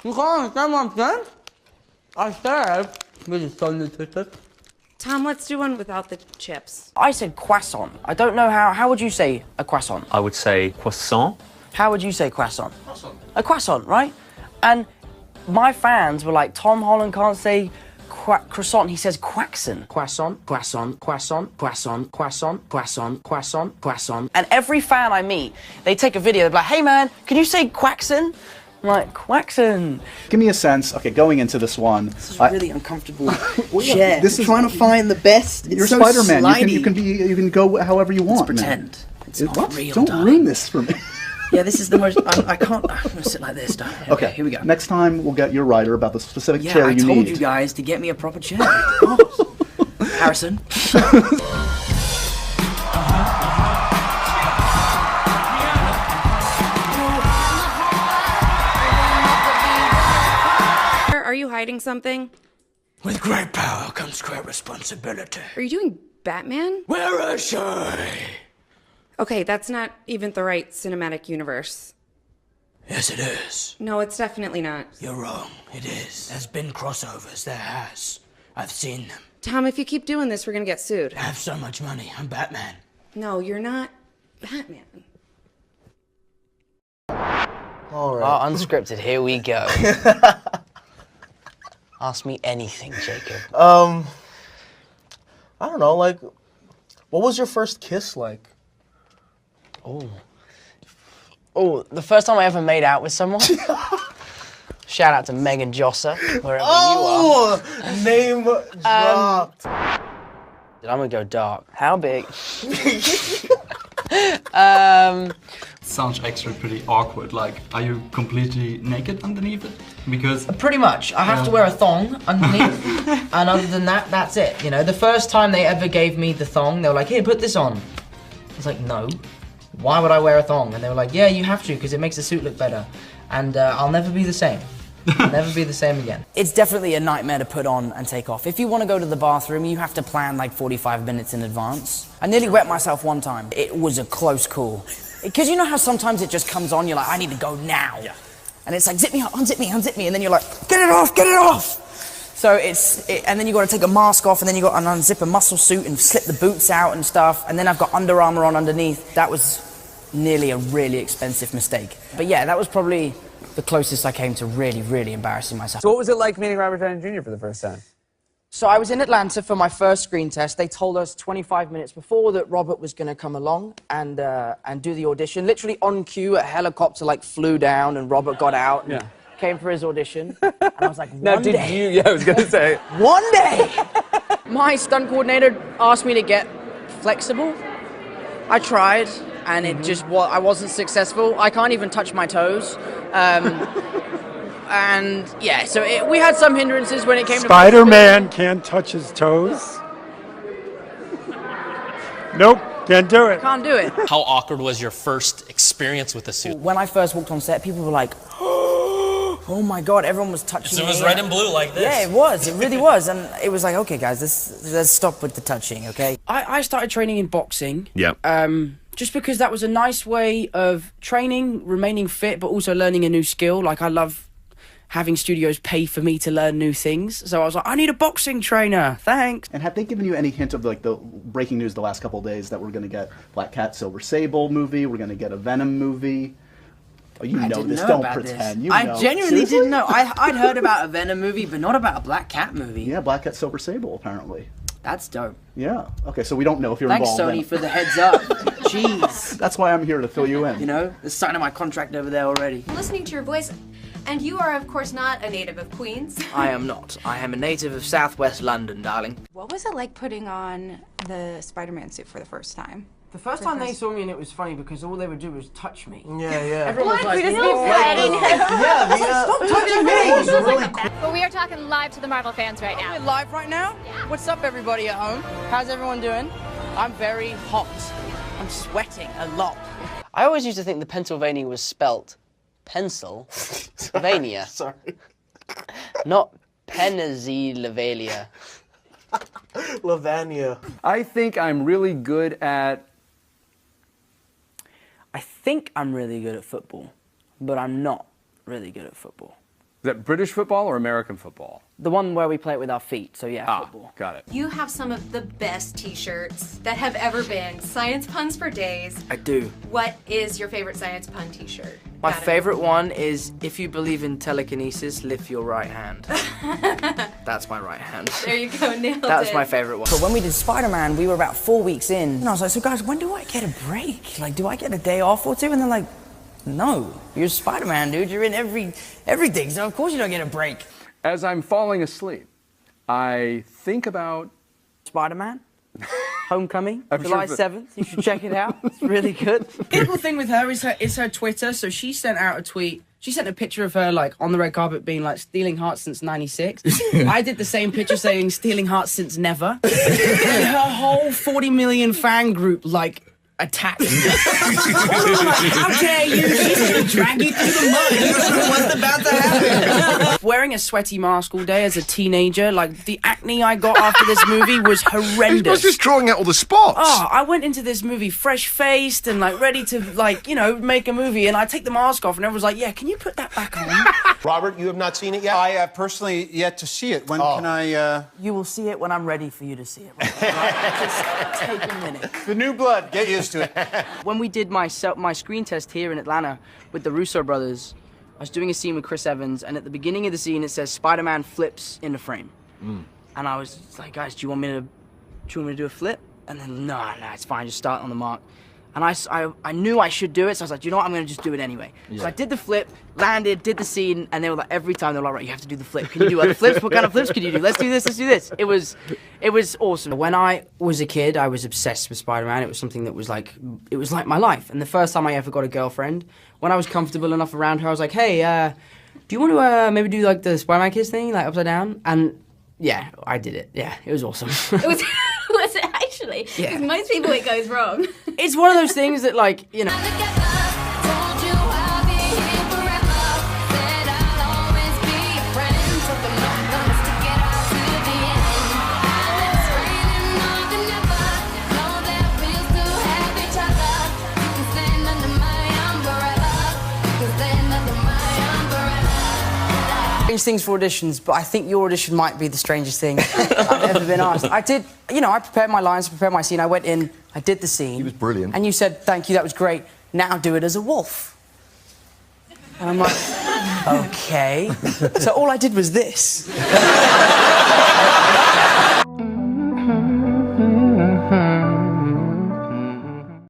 You can't understand what I'm saying? I said, really so nutritious. Tom, let's do one without the chips. I said croissant. I don't know how would you say a croissant? I would say croissant. How would you say croissant? Croissant. A croissant, right? And my fans were like, Tom Holland can't say croissant, he says quaxon. Croissant, croissant, croissant, croissant, croissant, croissant, croissant, croissant. And every fan I meet, they take a video, they're like, hey man, can you say quaxon? I'm like, quaxon. Give me a sense, okay, going into this one. This is really uncomfortable well, chair. This is trying to find the best. You're so Spider-Man, you can go however you want. Let's pretend. It's not what? real, Don't darling. ruin this for me. Yeah, this is the most, I can't, I'm gonna sit like this, darling. Okay, here we go. Next time we'll get your writer about the specific chair you need. Yeah, I told you guys to get me a proper chair. Oh. Harrison. Are you hiding something? With great power comes great responsibility. Are you doing Batman? Where is she? Okay, that's not even the right cinematic universe. Yes, it is. No, it's definitely not. You're wrong. It is. There's been crossovers. There has. I've seen them. Tom, if you keep doing this, we're gonna get sued. I have so much money. I'm Batman. No, you're not Batman. All right. Oh, unscripted, here we go. Ask me anything, Jacob. I don't know, like, what was your first kiss like? Oh, the first time I ever made out with someone. Shout out to Megan Josser, wherever you are. Name dropped. I'm gonna go dark. How big? Sounds actually pretty awkward. Like, are you completely naked underneath it? Because pretty much. I have to wear a thong underneath, and other than that, that's it. You know, the first time they ever gave me the thong, they were like, "Here, put this on." I was like, "No. Why would I wear a thong?" And they were like, "Yeah, you have to, because it makes the suit look better." And I'll never be the same. I'll never be the same again. It's definitely a nightmare to put on and take off. If you want to go to the bathroom, you have to plan like 45 minutes in advance. I nearly wet myself one time. It was a close call. Because you know how sometimes it just comes on, you're like, I need to go now. Yeah. And it's like, zip me up, unzip me, and then you're like, get it off, get it off! So and then you got to take a mask off, and then you got to unzip a muscle suit and slip the boots out and stuff, and then I've got Under Armour on underneath. That was nearly a really expensive mistake. But yeah, that was probably the closest I came to really, really embarrassing myself. So what was it like meeting Robert Downey Jr. for the first time? So I was in Atlanta for my first screen test. They told us 25 minutes before that Robert was going to come along and do the audition. Literally on cue, a helicopter like flew down and Robert got out and came for his audition. And I was like, one day. Yeah, I was going to say. One day! My stunt coordinator asked me to get flexible. I tried, and it just I wasn't successful. I can't even touch my toes. And yeah, so we had some hindrances when it came to Spider-Man can't touch his toes. Nope, can't do it. Can't do it. How awkward was your first experience with the suit? When I first walked on set, people were like, oh my God, everyone was touching me. It was red and blue like this. Yeah, it was. It really was. And it was like, okay, guys, let's stop with the touching, okay? I started training in boxing. Yeah. Just because that was a nice way of training, remaining fit, but also learning a new skill. Like, I love having studios pay for me to learn new things. So I was like, I need a boxing trainer, thanks. And have they given you any hint of like the breaking news the last couple of days that we're going to get Black Cat, Silver Sable movie, we're going to get a Venom movie? Oh, you know this, don't pretend. You know. I genuinely didn't know. I'd heard about a Venom movie, but not about a Black Cat movie. Yeah, Black Cat, Silver Sable, apparently. That's dope. Yeah. Okay, so we don't know if you're Thanks, involved. Sony, for the heads up. Jeez. That's why I'm here to fill you in. You know, there's something in my contract over there already. Listening to your voice, and you are, of course, not a native of Queens. I am not. I am a native of Southwest London, darling. What was it like putting on the Spider-Man suit for the first time? The first time they saw me, and it was funny because all they would do was touch me. Yeah, yeah. Everyone was like, stop touching me! It was really cool. But we are talking live to the Marvel fans right now. We're live right now? Yeah. What's up, everybody at home? How's everyone doing? I'm very hot. I'm sweating a lot. I always used to think the Pennsylvania was spelt Pennsylvania. Sorry. Not Pennsylvania. Lavania. I think I'm really good at... I think I'm really good at football, but I'm not really good at football. that British football or American football? The one where we play it with our feet, so yeah, football. Got it. You have some of the best t-shirts that have ever been. Science puns for days. I do. What is your favorite science pun t-shirt? My favorite one is, if you believe in telekinesis, lift your right hand. That's my right hand. There you go, nailed it. That was my favorite one. But when we did Spider-Man, we were about 4 weeks in, and I was like, so guys, when do I get a break? Like, do I get a day off or two? And they're like, no, you're Spider-Man, dude. You're in everything, so of course you don't get a break. As I'm falling asleep, I think about Spider-Man. Homecoming, I'm July sure 7th. You should check it out. It's really good. The cool thing with her is her Twitter. So she sent out a tweet. She sent a picture of her like on the red carpet being like stealing hearts since '96. I did the same picture saying stealing hearts since never. And her whole 40 million fan group like attacked me. How dare you? She's gonna drag you through the mud. You don't know what's about to happen. Wearing a sweaty mask all day as a teenager, like the acne I got after this movie was horrendous. I was just drawing out all the spots. Oh, I went into this movie fresh-faced and like ready to like, you know, make a movie, and I take the mask off and everyone's like, yeah, can you put that back on? Robert, you have not seen it yet? I have personally yet to see it. When can I... You will see it when I'm ready for you to see it. Right? Just take a minute. The new blood, get used to it. When we did my screen test here in Atlanta with the Russo brothers, I was doing a scene with Chris Evans, and at the beginning of the scene it says Spider-Man flips in the frame. And I was like, guys, do you want me to do a flip? And then, no, it's fine, just start on the mark. And I knew I should do it, so I was like, you know what, I'm gonna just do it anyway. Yeah. So I did the flip, landed, did the scene, and they were like, every time they were like, right, you have to do the flip. Can you do other flips? What kind of flips can you do? Let's do this, let's do this. It was awesome. When I was a kid, I was obsessed with Spider-Man. It was something that was like, it was like my life. And the first time I ever got a girlfriend, when I was comfortable enough around her, I was like, hey, do you want to maybe do like the Spider-Man kiss thing, like upside down? And yeah, I did it. Yeah, it was awesome. Was it actually? Because Yeah. most people it goes wrong. It's one of those things that like, you know. Strange things for auditions, but I think your audition might be the strangest thing I've ever been asked. I did, you know, I prepared my lines, prepared my scene, I went in, I did the scene. He was brilliant. And you said, thank you, that was great, now do it as a wolf. And I'm like, okay. So all I did was this.